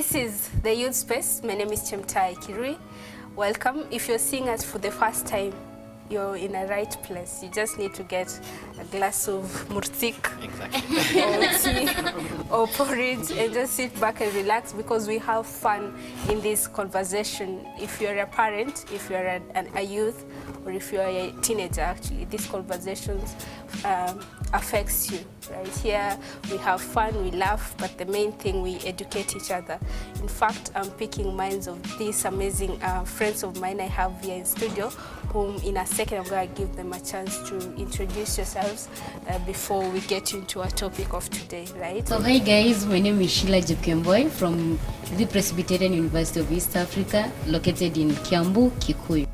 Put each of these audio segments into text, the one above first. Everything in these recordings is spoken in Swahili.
This is the Youth Space. My name is Chemtai Kirui. Welcome. If you're seeing us for the first time, you're in a right place. You just need to get a glass of murtik or tea or porridge and just sit back and relax, because we have fun in this conversation. If you're a parent, if you're a youth, or if you're a teenager, actually, these conversations affects you. Right here, we have fun, we laugh, but the main thing, we educate each other. In fact, I'm picking minds of these amazing friends of mine I have here in studio, whom in a second I'm going to give them a chance to introduce yourselves before we get into our topic of today, right? So hi guys, my name is Sheila Jepkemboi from the Presbyterian University of East Africa, located in Kiambu, Kikuyu.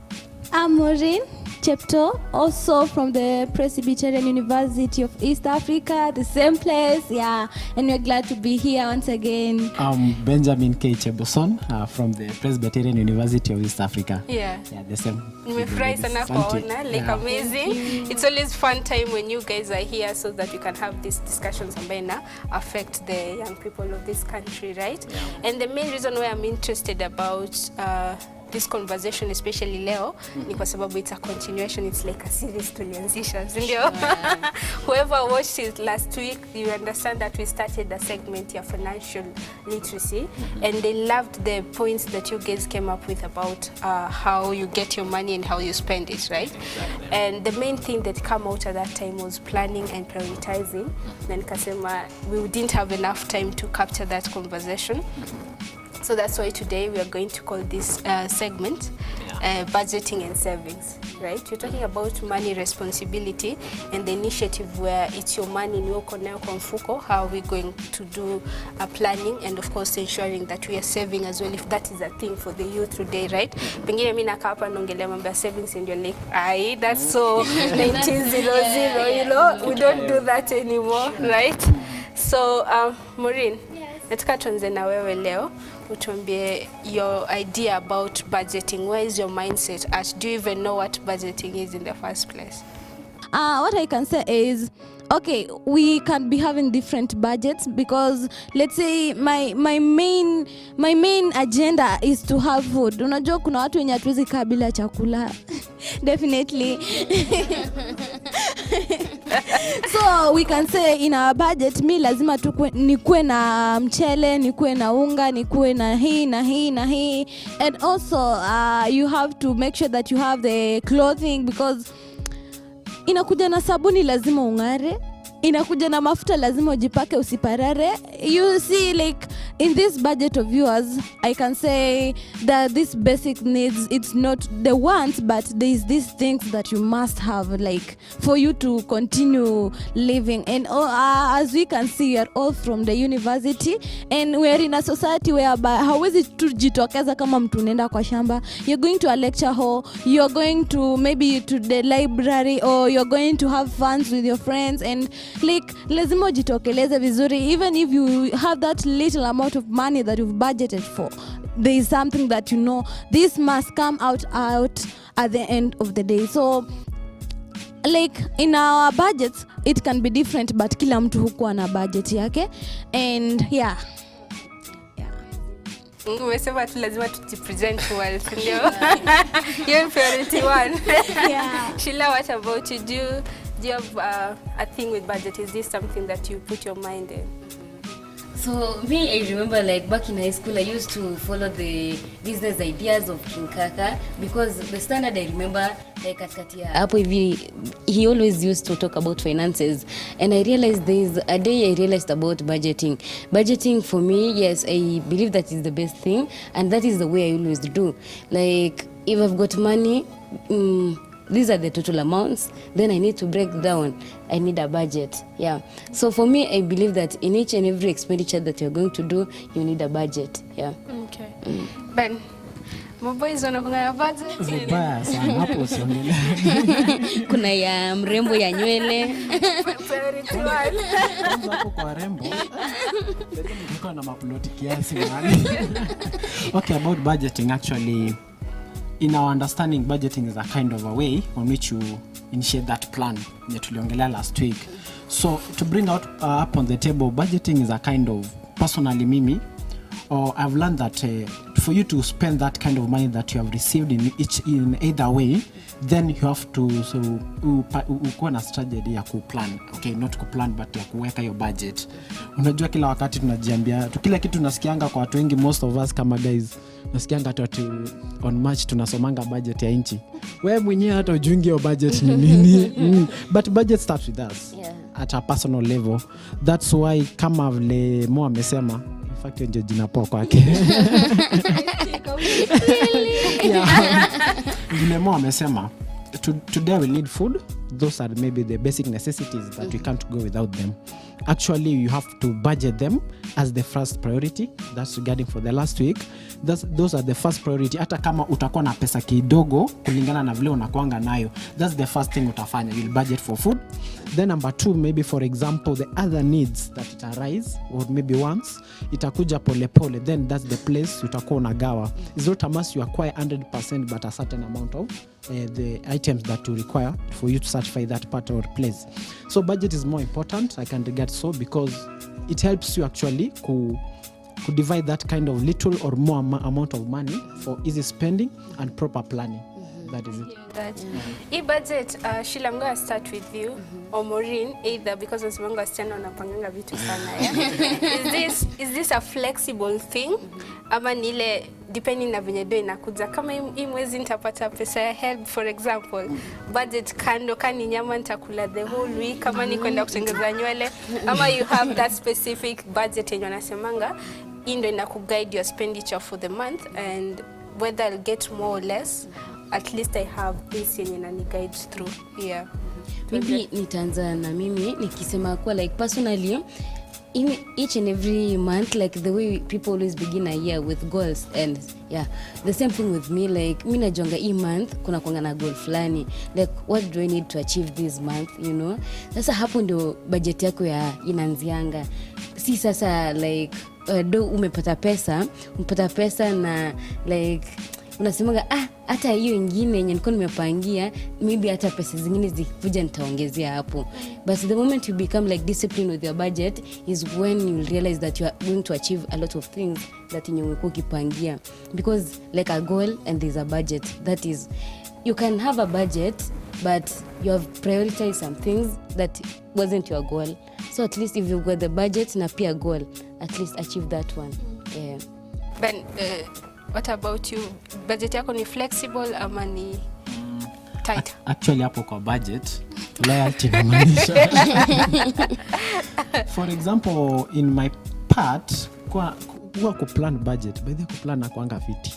I'm Maureen Chepto, also from the Presbyterian University of East Africa, the same place, yeah, and we're glad to be here once again. I'm Benjamin K. Cheboson from the Presbyterian University of East Africa. Yeah, the same. Nimefurahi sana kuona, like amazing. It's always fun time when you guys are here, so that we can have these discussions ambayo na affect the young people of this country, right? Yeah. And the main reason why I'm interested about this conversation, especially leo, ni kwa sababu it's a continuation, it's like a series tulianzisha, ndio? Whoever watched it last week, you understand that we started a segment of financial literacy, and they loved the points that you guys came up with about how you get your money and how you spend it, right? Exactly. And the main thing that came out at that time was planning and prioritizing. Then kasema, we didn't have enough time to capture that conversation. So that's why today we are going to call this segment budgeting and savings, right? You're talking about money responsibility and the initiative where it's your money in your mfuko, how we're going to do a planning, and of course ensuring that we are saving as well, if that is a thing for the youth today, right? Pengine mimi nakaa hapa naongelea mambo ya savings and you're like, aye, that's so 1900, you know, we don't do that anymore, right? So Maureen, nataka tuanze na wewe leo. Utuambie your idea about budgeting. Where is your mindset at? Do you even know what budgeting is in the first place? What I can say is, okay, we can be having different budgets, because let's say my main agenda is to have food. Unajua kuna watu wenye hatuwezi kaa bila chakula. Definitely. So we can say in our budget, mi lazima nikuwe na mchele, nikuwe na unga, nikuwe na hii na hii na hii, and also you have to make sure that you have the clothing, because inakuja na sabuni lazima ungare, inakuja na mafuta lazima ujipake usiparare. You see, like in this budget of yours, I can say that this basic needs, it's not the wants, but there's these things that you must have, like for you to continue living. And as we can see, we are all from the university, and we are in a society whereby hawezi tujitokeza kama mtu unaenda kwa shamba. You're going to a lecture hall, you're going to maybe to the library, or you're going to have fun with your friends, and like lazima ujitokeleze vizuri. Even if you have that little amount of money that you've budgeted for, there is something that you know this must come out at the end of the day. So like in our budgets it can be different, but kila mtu hukuwa na budget yake, and yeah. Umesema tu lazima tujipresent well, ndio? You're priority one. Yeah. Sheila, what about you? Do you have a thing with budget? Is this something that you put your mind in? So me, I remember like back in high school, I used to follow the business ideas of King Kaka, because the standard I remember, like hapo hivi, he always used to talk about finances, and I realized there's a day I realized about budgeting. Budgeting for me, yes, I believe that is the best thing, and that is the way I always do. Like if I've got money, these are the total amounts, then I need to break down. I need a budget. Yeah. So for me, I believe that in each and every expenditure that you're going to do, you need a budget. Yeah. Okay. Ben, maboys wanakunga na budget? Zibaya sana hapo usiongele. Kuna ya mrembo ya nywele. Priority one. Hapo kwa rembo. Niko na maploti kiasi mali. Okay, about budgeting, actually, in our understanding, budgeting is a kind of a way on which you initiate that plan that tuliongelea last week. So to bring out up on the table, budgeting is a kind of, personally mimi, or I've learned that for you to spend that kind of money that you have received in either way, then you have to ukuwa na strategy ya kuplan. Okay, not kuplan but ya kuweka your budget. Unajua kila wakati tunajiambia kila kitu tunasikianga kwa watu wengi, most of us kama guys nasikianga tu on March tunasomanga budget ya inchi. Wewe mwenyewe hata ujungi your budget ni nini? But budget starts with us at a personal level. That's why kama vile Mo amesema, in fact ndio jina poa kwake. Vile Mo amesema, today we need food. Those are maybe the basic necessities that we can't go without them. Actually, you have to budget them as the first priority. That's regarding for the last week. Those are the first priority. Hata kama utakuwa na pesa kidogo kulingana na vile unakuanga nayo, that's the first thing utafanya. You'll budget for food. Then number 2, maybe for example, the other needs that it arise, or maybe once itakuja pole pole, then that's the place utakuwa unagawa. It's not a must you acquire 100%, but a certain amount of the items that you require for you to satisfy that part or place. So budget is more important, I can regard so, because it helps you actually to divide that kind of little or more amount of money for easy spending and proper planning. That is it. Budget, Sheila, I'm going to start with you, or Maureen, either, because as long as stand on a panganga vitu sana, yeah? Is this a flexible thing? Ama nile depending na venye do inakuja. Kama hii mwezi nitapata pesa ya help, for example, budget kando kani nyama nitakula the whole week, kama ni kwenda kutengeza nywele, ama you have that specific budget yenye wanasemanga, hii ndio inakuguide your expenditure for the month, and whether I'll get more or less, at least I have this yenye nani guide through. Yeah. Maybe nitaanza na mimi nikisema kwa like personally, in each and every month, like the way people always begin a year with goals, and yeah, the same thing with me, like mi najonga hii month kuna kuanga na goal fulani, like what do I need to achieve this month, you know. Sasa hapo ndio budget yako ya inaanzianga, si sasa like do umepata pesa na like unasemanga hata hiyo ingine yenye nilikuwa nimepangia, maybe hata pesa zingine zikuja nitaongezea hapo. But the moment you become like disciplined with your budget is when you realize that you are going to achieve a lot of things that yenye umekuwa ukipangia, because like a goal and there's a budget. That is, you can have a budget but you have prioritized some things that wasn't your goal. So at least if you've got the budget na pia goal, at least achieve that one. Yeah. But what about you? Budget yako ni flexible ama ni tight? Actually hapo kwa budget loyalty inamaanisha. For example, in my part kwa kuplan budget, by the kuplan na kuanga fiti.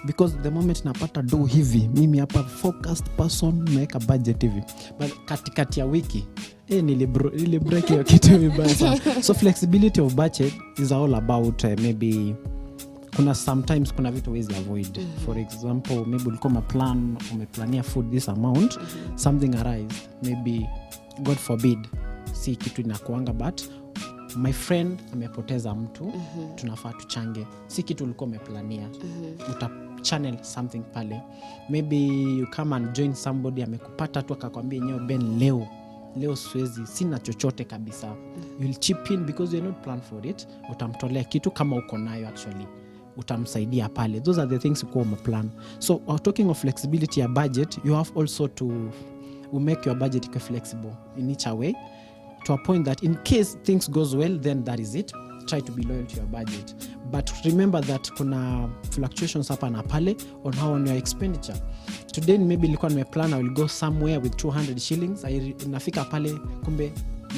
Because the moment napata do hivi, mimi hapa focused person naweka budget hivi. But katikati ya wiki nilibreak hiyo kitu vibaya sana. So flexibility of budget is all about maybe sometimes kuna vitu wezi avoid. For example, maybe ulikuwa umeplania food this amount, something arise, maybe God forbid si kitu inakuanga, but my friend amepoteza mtu, tunafaa tuchange, si kitu ulikuwa umeplania, uta channel something pale. Maybe you come and join somebody amekupata tu akakwambia nyewe Ben leo siwezi, sina chochote kabisa, you'll chip in because you're not planned for it, utamtolea kitu kama uko nayo, actually utamsaidia pale. Those are the things you call a plan. So talking of flexibility ya budget, you have also to make your budget flexible in each way, to a point that in case things goes well, then that is it. Try to be loyal to your budget, but remember that kuna fluctuations hapa na pale on how on your expenditure. Today maybe nilikuwa nimeplan I will go somewhere with 200 shillings, nafika pale kumbe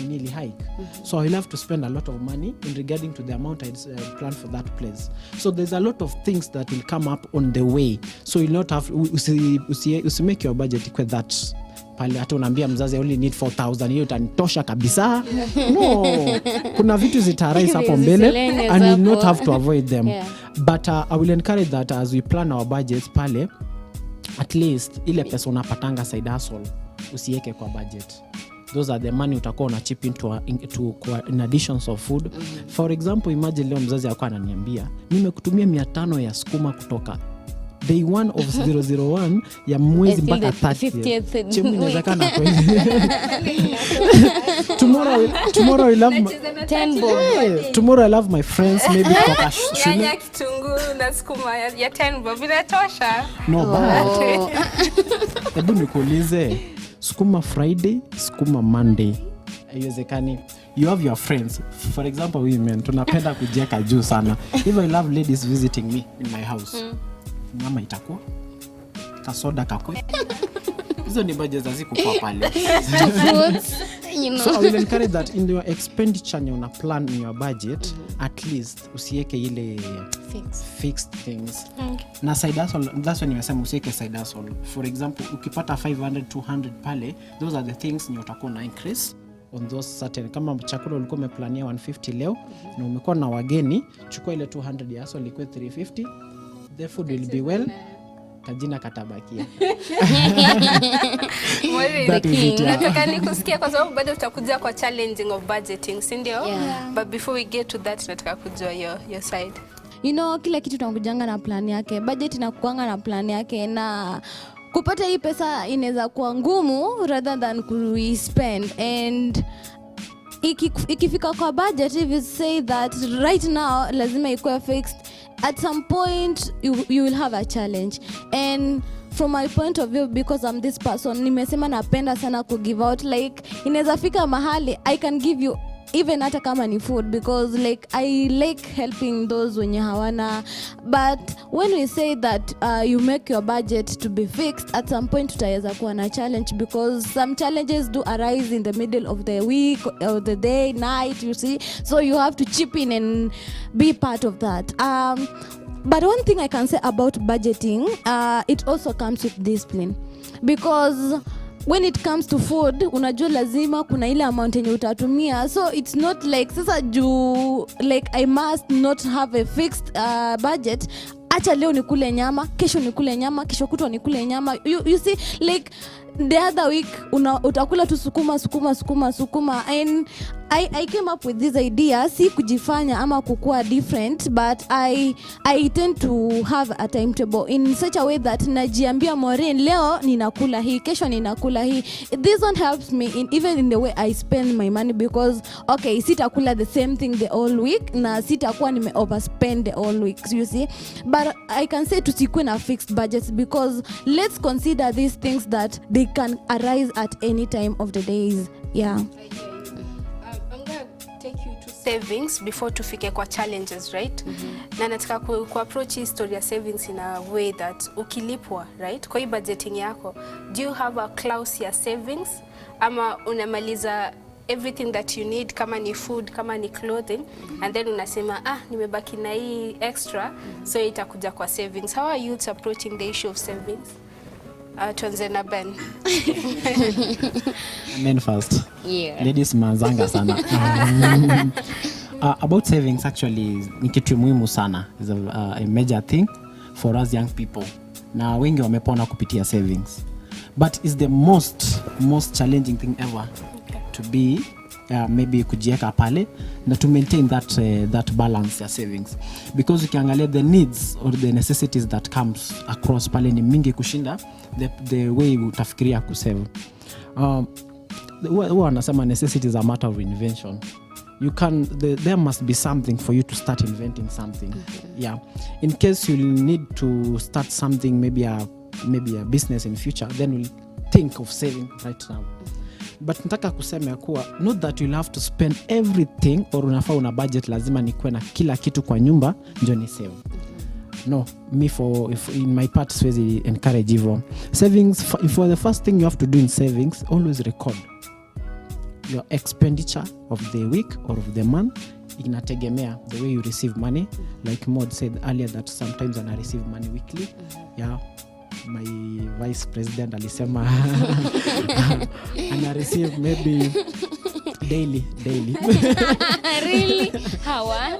nili hike. So I will have to spend a lot of money in regarding to the amount I planned for that place. So there's a lot of things that will come up on the way, so you'll not have usi make your budget equal that pale hata unaambia mzazi I only need 4,000, hiyo itanitosha kabisa. No, kuna vitu zitarise hapo mbele and you not have to avoid them. But I will encourage that as we plan our budgets pale, at least ile pesa unapatanga side hustle usiweke kwa budget. Those are the money utakuwa una chip into in additions of food. For example, imagine leo mzazi alikuwa ananiambia nimekutumia 500 ya sukuma kutoka day 1 of 001 ya mwezi Until mpaka the 50th Chemu inawezekana kweli. Tomorrow I love my 10 bob. tomorrow I love my friends maybe kwa shule. Nyanya, kitunguu na sukuma ya 10 bob inatosha. No, but hebu nikuulize, sukuma Friday, sukuma Monday. Haiwezekani. You have your friends. For example, women tunapenda kujieka juu sana. If I love ladies visiting me in my house. Mama itakuwa kasoda kakwe. Hizo ni budget za siku kwa pale. So I will encourage that in your expenditure you una plan in your budget, at least usiweke ile fixed things. Na side hustle, that's when nimesema usiweke side hustle. For example, ukipata 500 200 pale, those are the things ni utakuwa na increase on those certain. Kama chakula ulikuwa umeplania 150 leo na umekuwa na wageni, chukua ile 200 ya hustle ikuwe 350. The food will be well. Kajina katabakia. Nataka nikusikia kwa sababu bado utakuja kwa challenging of budgeting, si ndio? But before we get to that, nataka kujua your side. You know, kila kitu tunakujanga na plan yake. Budget inakuanga na plan yake, na kupata hii pesa inaweza kuwa ngumu rather than kuispend. And ikifika kwa budget, if you say that right now lazima ikuwe fixed, at some point you will have a challenge. And from my point of view, because I'm this person, nimesema napenda sana ku give out, like inaweza fika mahali I can give you even hata kama ni food, because like I like helping those wenye hawana. But when we say that you make your budget to be fixed, at some point tutaweza kuwa na challenge, because some challenges do arise in the middle of the week or the day, night, you see, so you have to chip in and be part of that. But one thing I can say about budgeting, it also comes with discipline, because when it comes to food, unajua lazima kuna ile amount yenye utatumia. So it's not like sasa juu like I must not have a fixed budget. Acha leo nikule nyama, kesho nikule nyama, kesho kutwa nikule nyama. You see, like the other week utakula tu sukuma. And I came up with this idea, si kujifanya ama kukua different, but I tend to have a timetable in such a way that najiambia Maureen, leo ninakula hii, kesho ninakula hii. This one helps me even in the way I spend my money, because okay, sitakula the same thing the whole week na sitakuwa nime overspend the whole week, you see. But I can say tusikue na fixed budgets, because let's consider these things that they can arise at any time of the days. Yeah. I'm going to take you to savings before tufike kwa challenges, right? Na nataka ku approach history ya savings in a way that ukilipwa, right? Kwa hii budgeting yako, do you have a clause ya savings ama unamaliza everything that you need, kama ni food, kama ni clothing, and then unasema nimebaki na hii extra, so itakuja kwa savings? How are you approaching the issue of savings? Tuanze na Ben. Men first. Yeah. Ladies manzanga sana. About savings, actually ni kitu muhimu sana. Is a major thing for us young people. Na wengi wamepona kupitia savings. But is the most challenging thing ever to be maybe kujieka pale na to maintain that balance ya savings, because ukiangalia the needs or the necessities that comes across pale ni mingi kushinda the way utafikiria kusave. Huwa wanasema necessities are a matter of invention. There must be something for you to start inventing something. Yeah, in case you need to start something, maybe a business in future, then we'll think of saving right now. But nataka kusema kuwa not that you'll have to spend everything or unafaa una budget lazima nikuwe na kila kitu kwa nyumba ndio ni save. No, in my part siwezi encourage hivyo. Savings, for the first thing you have to do in savings, always record your expenditure of the week or of the month. Inategemea the way you receive money, like Maud said earlier that sometimes I receive money weekly. Yeah, my vice president alisema ana receive maybe daily. Really? Hawa?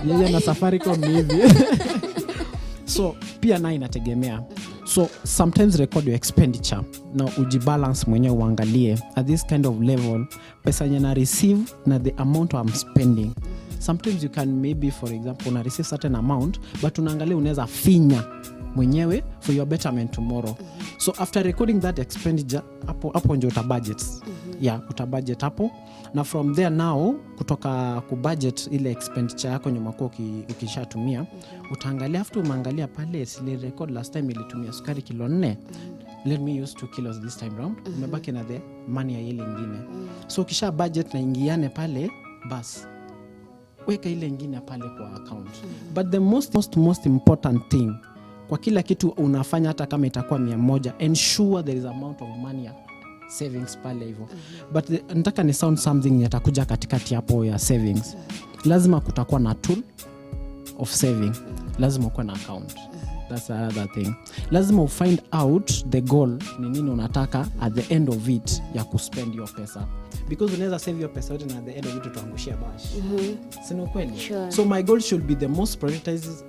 Yeye na Safaricom hivi. So pia na inategemea. So sometimes record your expenditure. Now ujibalance mwenyewe uangalie at this kind of level pesa yenye na receive na the amount I'm spending. sometimes you can maybe for example una receive certain amount but unaangalia unaweza finya mwenyewe for your betterment tomorrow. So after recording that expenditure hapo ndio utabudget. Utabudget hapo, na from there now kutoka kubudget ile expenditure yako nyuma kwa ukishatumia, utaangalia after umeangalia pale sile record last time ilitumia sukari kilo 4, let me use 2 kilos this time round, umebaki na the money ya ile nyingine. So ukisha budget na ingiane pale, bas weka ile nyingine pale kwa account. But the most important thing kwa kila kitu unafanya, hata kama itakuwa 100, ensure there is amount of money ya savings pale hivyo. But nataka ni sound something yatakuja katikati hapo ya savings. Lazima kutakuwa na tool of saving. Lazima kuwa na account. That's another thing. Lazima find out the goal ni nini unataka at the end of it ya kuspend your pesa. Because unaweza save your pesa yote na at the end of it utaangushia bash. Sino kweli? Sure. So my goal should be the most prioritized,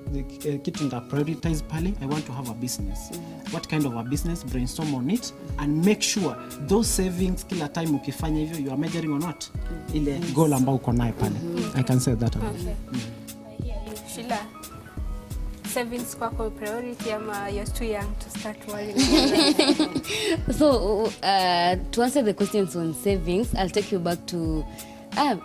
kitu nita prioritize pale. I want to have a business. What kind of a business? Brainstorm on it and make sure those savings kila time ukifanya hivyo you are measuring on what? Ile goal ambao uko nayo pale. I can say that. Okay. Sheila, savings kwako priority ama you're too young to start worrying about that? So to answer the questions on savings, I'll take you back to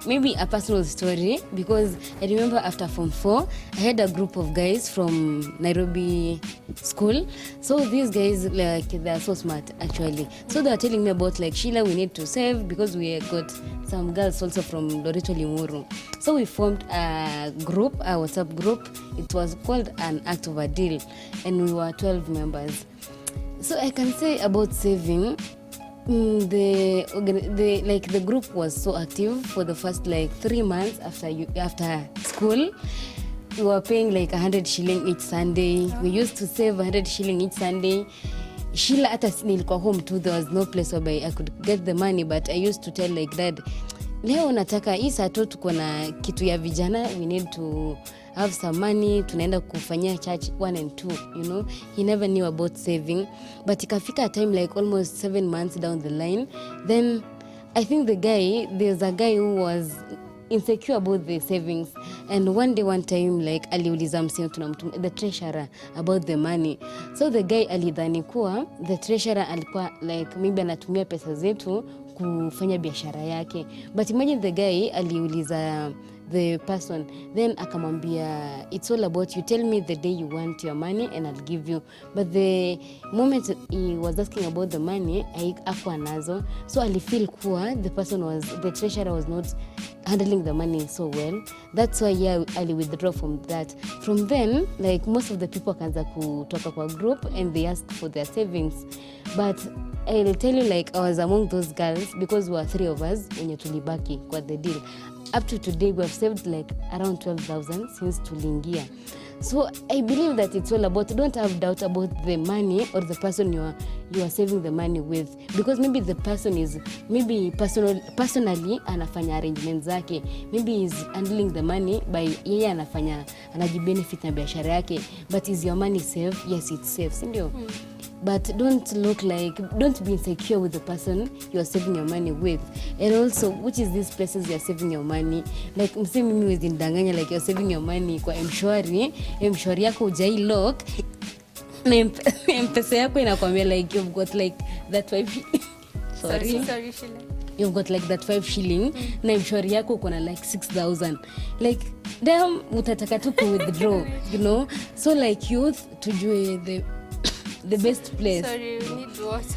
maybe a personal story, because I remember after Form 4 I had a group of guys from Nairobi school. So these guys, like, they're so smart actually. So they were telling me about, like, Sheila, we need to save because we got some girls also from Loreto Limuru. So we formed a group, a WhatsApp group. It was called An Act of a Deal, and we were 12 members. So I can say about saving, the group was so active for the first 3 months after school. We were paying 100 shilling each Sunday. We used to save 100 shilling each Sunday. Sheila, hata nilikuwa home too, there was no place where I could get the money, but I used to tell Dad, leo nataka hii saa tu tuko na kitu ya vijana, we need to have some money, tunaenda kufanyia church 1 and 2, He never knew about saving, but ikafika a time almost 7 months down the line, then I think there's a guy who was insecure about the savings, and one time aliuliza msio tunamtumia the treasurer about the money. So the guy alidhani kuwa the treasurer alikuwa maybe anatumia pesa zetu kufanya biashara yake, but imagine the guy aliuliza the person, then akamwambia, it's all about you, tell me the day you want your money and I'll give you. But the moment he was asking about the money, hakuwa nazo, so alifeel kuwa the treasurer was not handling the money so well. That's why ali withdraw from that. From then, most of the people akaanza kutoka kwa group and they asked for their savings. But I'll tell you, I was among those girls because we were 3 of us wenye tulibaki kwa the deal. Up to today, we have saved around 12,000 since tuliingia. So I believe that it's all about, don't have doubt about the money or the person you are saving the money with, because maybe the person is personally anafanya arrangements zake, maybe he's handling the money by yeye anajibenefit na biashara yake, but is your money safe? Yes, it's safe, sindio? But don't be insecure with the person you are saving your money with. And also, which is these places you are saving your money? Mse mimi wezindanganya you're saving your money kwa mshwari yako ujai lock, na mpesa yako inakwambia you've got that 5 sorry Sheila. You've got that 5 shilling, na mshwari yako uko na 6,000. Damn, utataka tu ku withdraw, So youth, tujue the best place. Sorry, we need water.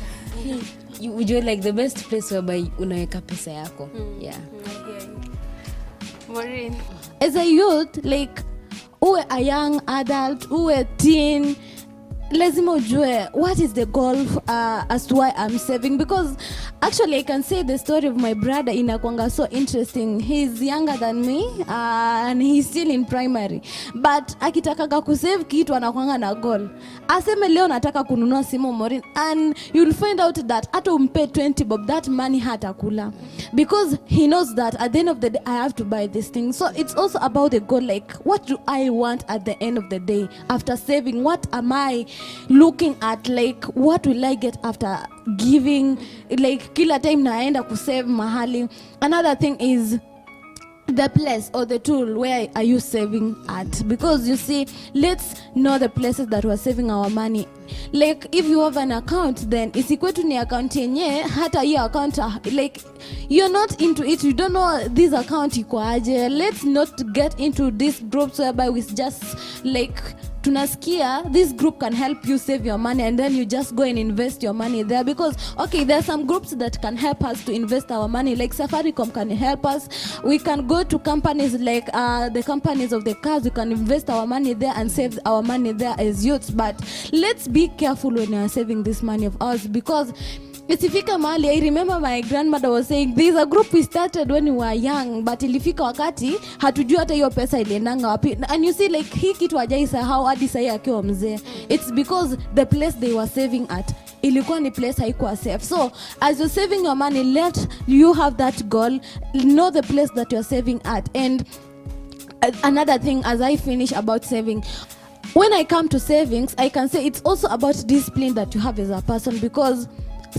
You the best place whereby unaweka pesa yako. Yeah. I hear you. Maureen. As a youth, uwe a young adult, uwe teen, lazima ujue what is the goal as to why I'm saving, because actually I can say the story of my brother inakwanga so interesting. He's younger than me and he's still in primary, but akitaka kusave kitu anakwanga na goal. Aseme leo nataka kununua simu, Maureen, and you'll find out that hata umpe 20 bob, that money hatakula, because he knows that at the end of the day I have to buy this thing. So it's also about the goal, what do I want at the end of the day after saving? What am I looking at? What will I get after giving? Kila time naenda kusave mahali. Another thing is the place or the tool where are you saving at, because you see, let's know the places that we're saving our money. Like if you have an account, then isikwetu ni account yenye hata hiyo account like you're not into it, you don't know this account iko aje. Let's not get into these groups whereby we just like tunasikia this group can help you save your money and then you just go and invest your money there, because okay, there are some groups that can help us to invest our money, like Safaricom can help us. We can go to companies like the companies of the cars, we can invest our money there and save our money there as youths. But let's be careful when you are saving this money of ours, because isifika mahali, I remember my grandmother was saying there's a group we started when we were young, but ilifika wakati hatujua hata hiyo pesa iliendanga wapi. And you see like hii kitu hajaisahau hadi sasa akiwa mzee. It's because the place they were saving at ilikuwa ni place haikuwa safe. So as you're saving your money, let you have that goal, know the place that you're saving at. And another thing as I finish about saving, when I come to savings, I can say it's also about discipline that you have as a person, because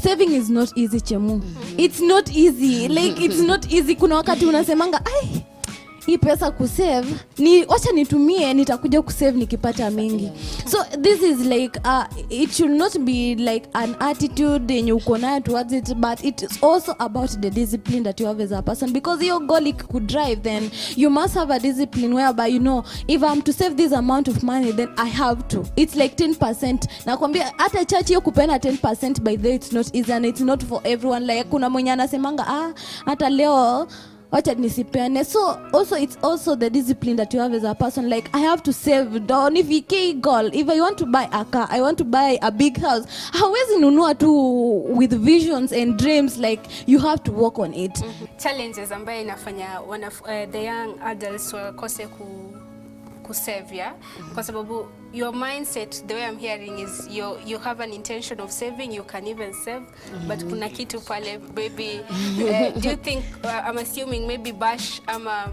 saving is not easy, Chemu. It's not easy. Like it's not easy. Kuna wakati unasemanga ai hii pesa kusave ni wacha nitumie nitakuja kusave nikipata mingi. So this is like it should not be like an attitude yenye uko nayo towards it, but it is also about the discipline that you have as a person, because your goal could drive, then you must have a discipline whereby you know if I'm to save this amount of money then I have to. It's like 10%. Nakwambia hata church hiyo kupena 10% by the way, it's not easy and it's not for everyone. Like kuna mwenye anasemanga hata leo wacha nisipeane. So also it's also the discipline that you have as a person, like I have to save down. If you goal, if I want to buy a car, I want to buy a big house, hawezi nunua tu with visions and dreams, like you have to work on it. Challenges ambayo inafanya the young adults wakose kusave, yeah? Kwa sababu your mindset, the way I'm hearing is you have an intention of saving, you can even save, but kuna kitu pale maybe do you think I'm assuming maybe bash ama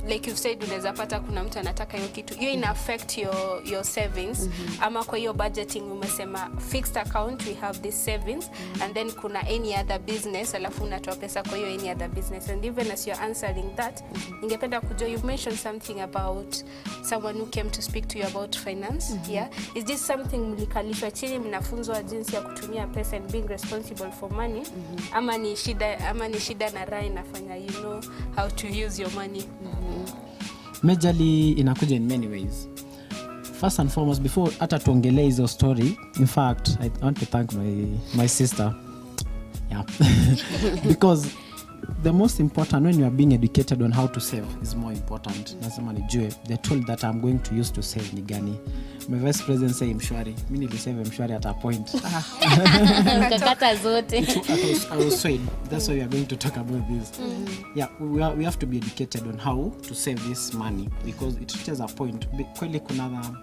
like you've said unaweza pata kuna mtu anataka hiyo kitu hiyo ina affect your savings ama kwa hiyo budgeting umesema fixed account we have this savings and then kuna any other business alafu unatoa pesa kwa hiyo any other business. And even as you're answering that ningependa kujua, you've mentioned something about someone who came to speak to you about finance. Yeah, is this something mlikalishwa chini mnafunzwa jinsi ya kutumia pesa and being responsible for money ama ni shida na raha inafanya you know how to use your money? Majorly inakuja in many ways. First and foremost, before hata tuongelee hizo story, in fact I want to thank my sister, yeah. Because the most important when you are being educated on how to save is more important. Nasema nijue the tool that I'm going to use to save ni gani. My vice president say mshwari, mimi nilisave mshwari at a point. Kakata zote. I was swayed. That's why we are going to talk about this. Yeah, we have to be educated on how to save this money, because it reaches a point kweli kuna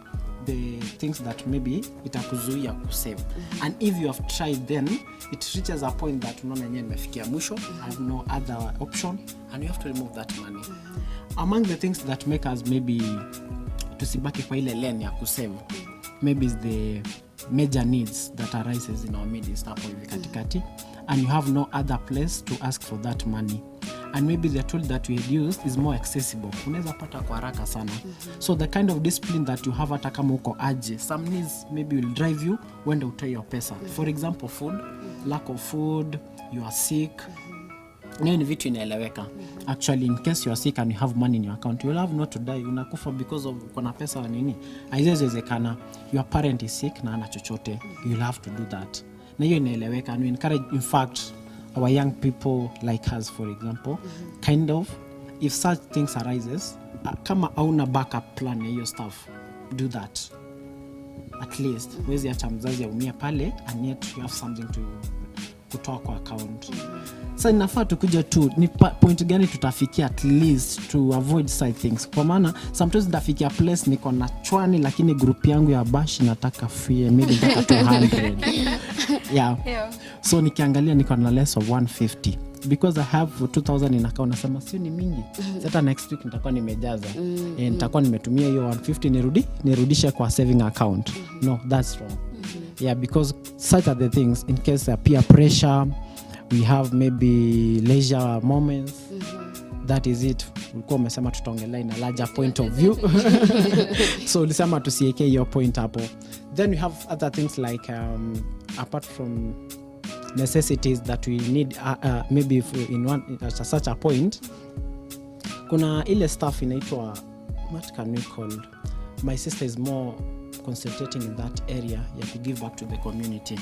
the things that maybe itakuzuia kusave, and if you have tried then it reaches a point that unaona yenyewe nimefikia mwisho, I have no other option, and you have to remove that money. Among the things that make us maybe tusibaki kwa ile lane ya kusave, maybe is the major needs that arises in our midst hapo hivi katikati, and you have no other place to ask for that money, and maybe the tool that we had used is more accessible, unaweza pata kwa haraka sana. So the kind of discipline that you have hata kama uko aje, some needs maybe will drive you when you utoe your pesa. For example, food, lack of food, you are sick, hiyo ni vitu inaeleweka. Actually, in case you are sick and you have money in your account, you will have not to die. Unakufa because of kuna pesa na nini. Haiwezekana. Your parent is sick na ana chochote. You will have to do that. Na hiyo inaeleweka. And we encourage, in fact, our young people like us, for example, kind of, if such things arises, kama hauna backup plan ya hiyo stuff, do that. At least, huwezi acha mzazi aumie pale, and yet you have something to kutoa kwa account. Sasa inafaa tukuja tu ni point gani tutafikia at least to avoid side things. Kwa maana sometimes ndafikia place niko na chwani lakini group yangu ya bash nataka fee maybe nataka 200. Yeah. So nikiangalia niko na less of 150 because I have 2000 in account, nasema sio ni mingi. Sasa next week nitakuwa nimejaza. Nitakuwa nimetumia hiyo 150 nirudishe kwa saving account. No, that's wrong. Yeah, because such are the things. In case of peer pressure, we have maybe leisure moments. that is it. Ulikuwa umesema tutaongelea in a larger point of view. So ulisema tusieke hiyo point hapo. Then we have other things like apart from necessities that we need maybe if in one at such a point, kuna ile stuff inaitwa, what can we call, my sister is more concentrating in that area ya to give back to the community.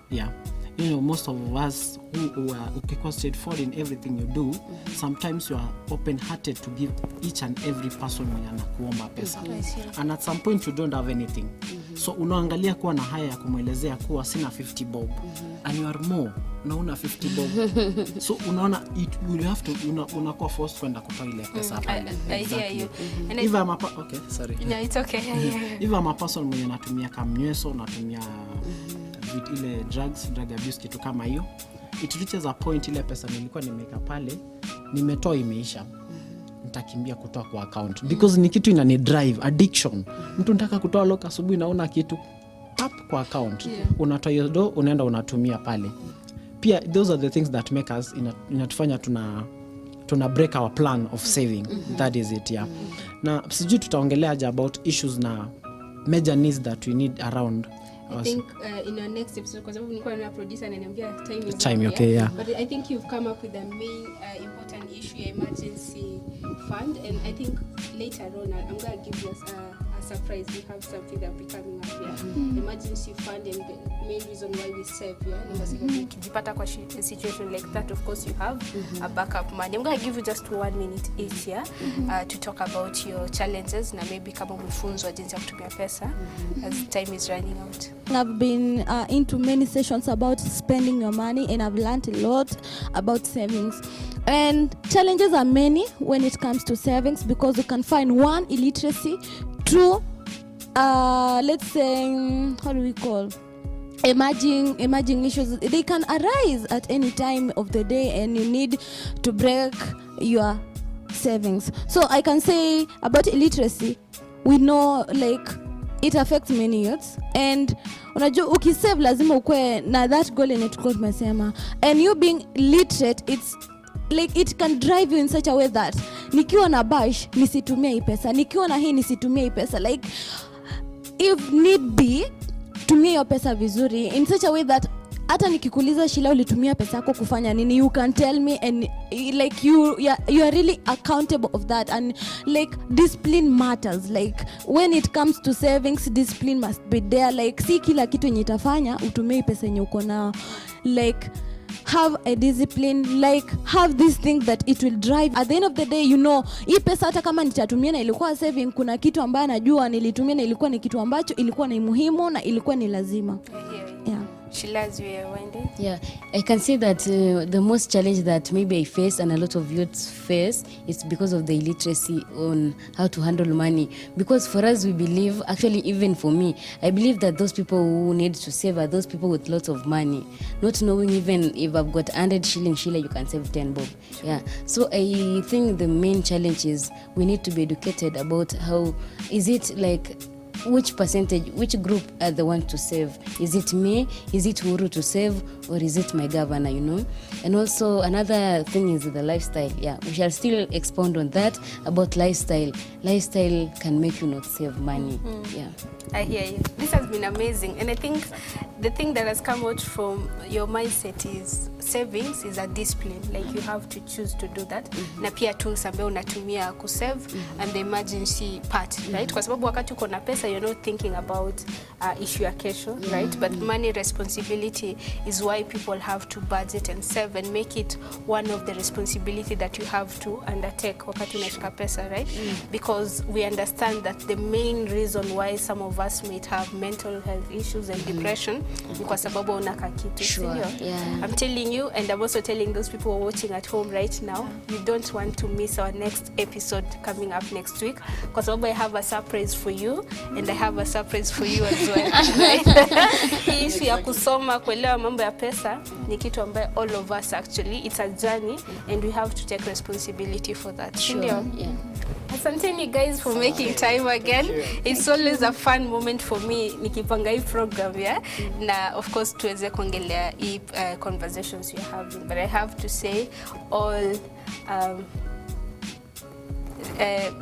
Yeah, you know, most of us who are because straightforward in everything you do, sometimes you are open hearted to give each and every person mwenye anakuomba pesa, and at some point you don't have anything, so unaangalia kuwa na haya ya kumwelezea kuwa sina 50 bob, and you are more unaona 50 bob, so unaona you have to unakuwa forced kwenda kutoa ile pesa pale. I hear you. And If I'm a okay, sorry. No, it's okay. If I'm a person mwenye natumia kamnyweso, natumia ile drug abuse, kitu kama hiyo, it reaches a point ile pesa nilikuwa nimeweka pale nimetoa imeisha, nitakimbia kutoa kwa account because ni kitu inani drive addiction. Mtu nataka kutoa loka asubuhi, naona kitu tap kwa account, unatoa hiyo do, unaenda unatumia pale. Pia those are the things that make us inatufanya tuna break our plan of saving. That is it, yeah. Na sijui tutaongelea aje about issues na major needs that we need around. I think in our next episode, kwa sababu nilikuwa na producer ananiambia time is okay, yeah. But I think you've come up with the main important issue, emergency fund, and I think later on I'm going to give you a surprise. We have something that will be coming up here. Emergency fund, and the main reason why we save here, because ukijipata kwa situation like that, of course you have a backup money. I'm going to give you just 1 minute each here to talk about your challenges, na maybe kama umefunzwa jinsi ya kutumia pesa as time is running out. I've been into many sessions about spending your money, and I've learned a lot about savings. And challenges are many when it comes to savings, because you can find one, illiteracy, two, let's say, how do we call, emerging issues. They can arise at any time of the day, and you need to break your savings. So I can say about illiteracy, we know like it affects many youths, and unajua ukisave lazima ukwe na that goal in it, because tumesema, and you being literate, it's like it can drive you in such a way that nikiwa na bash nisitumie hii pesa, nikiwa na hii nisitumie hii pesa, like if need be tumia hiyo pesa vizuri in such a way that hata nikikuuliza Shila ulitumia pesa yako kufanya nini, you can tell me, and like you are really accountable of that. And like discipline matters, like when it comes to savings, discipline must be there. Like si kila kitu yenye itafanya utumie pesa yenye uko nao, like have a discipline, like have this thing that it will drive at the end of the day, you know, hii pesa hata kama nitatumia na ilikuwa saving, kuna kitu ambayo najua nilitumia na ilikuwa ni kitu ambacho ilikuwa ni muhimu na ilikuwa ni lazima. Yeah. Shila's way, Wendy. Yeah, I can say that the most challenge that maybe I face and a lot of youths face is because of the illiteracy on how to handle money. Because for us, we believe, actually even for me, I believe that those people who need to save are those people with lots of money, not knowing even if I've got 100 shilling, you can save 10 bob. Yeah, so I think the main challenge is we need to be educated about how, is it like, which percentage, which group are the ones to save? Is it me? Is it Uhuru to save? Or is it my governor, you know? And also another thing is the lifestyle. Yeah, we shall still expound on that, about lifestyle. Lifestyle can make you not save money. Yeah, I hear you. This has been amazing, and I think the thing that has come out from your mindset is savings is a discipline. Like you have to choose to do that. Na pia tools ambayo unatumia kusave and the emergency part, right? Kwa sababu wakati uko na pesa, you're not thinking about issue ya kesho, right? But money responsibility is why people have to budget and save and make it one of the responsibility that you have to undertake wakati unashika pesa, right? Because we understand that the main reason why some of us might have mental health issues and depression ni kwa sababu unaka kitu. Sure. Yeah. I'm telling you, and I'm also telling those people who are watching at home right now, you don't want to miss our next episode coming up next week, kwa sababu I have a surprise for you, and I have a surprise for you as well. Hii issue ya kusoma kuelewa mambo ya pesa ni kitu ambayo all of us actually, it's a journey, and we have to take responsibility for that. sure. Yeah. Asanteni guys for making time again. It's always a fun moment for me nikipanga hii program, yeah? Na of course tuweze kuongelea hii conversations you're having, but I have to say all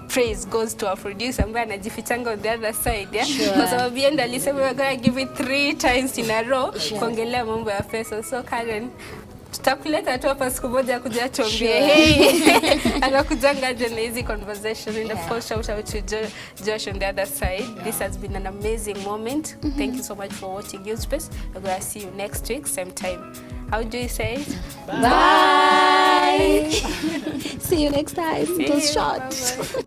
praise goes to our producer ambaye anajifichanga on the other side, yeah? Sure. Kwa sababu yeye ndo alisema we're gonna give it 3 times in a row kuongelea mambo ya pesa. So Karen, tutakuleta tu hapa siku moja kuja tuambie hey anakujanga je na hizi conversation, and of course shout out to Josh on the other side. This has been an amazing moment. Thank you so much for watching Youth Space. We're going to see you next week same time. How do you say it? Bye. See you next time. It was short. Bye-bye.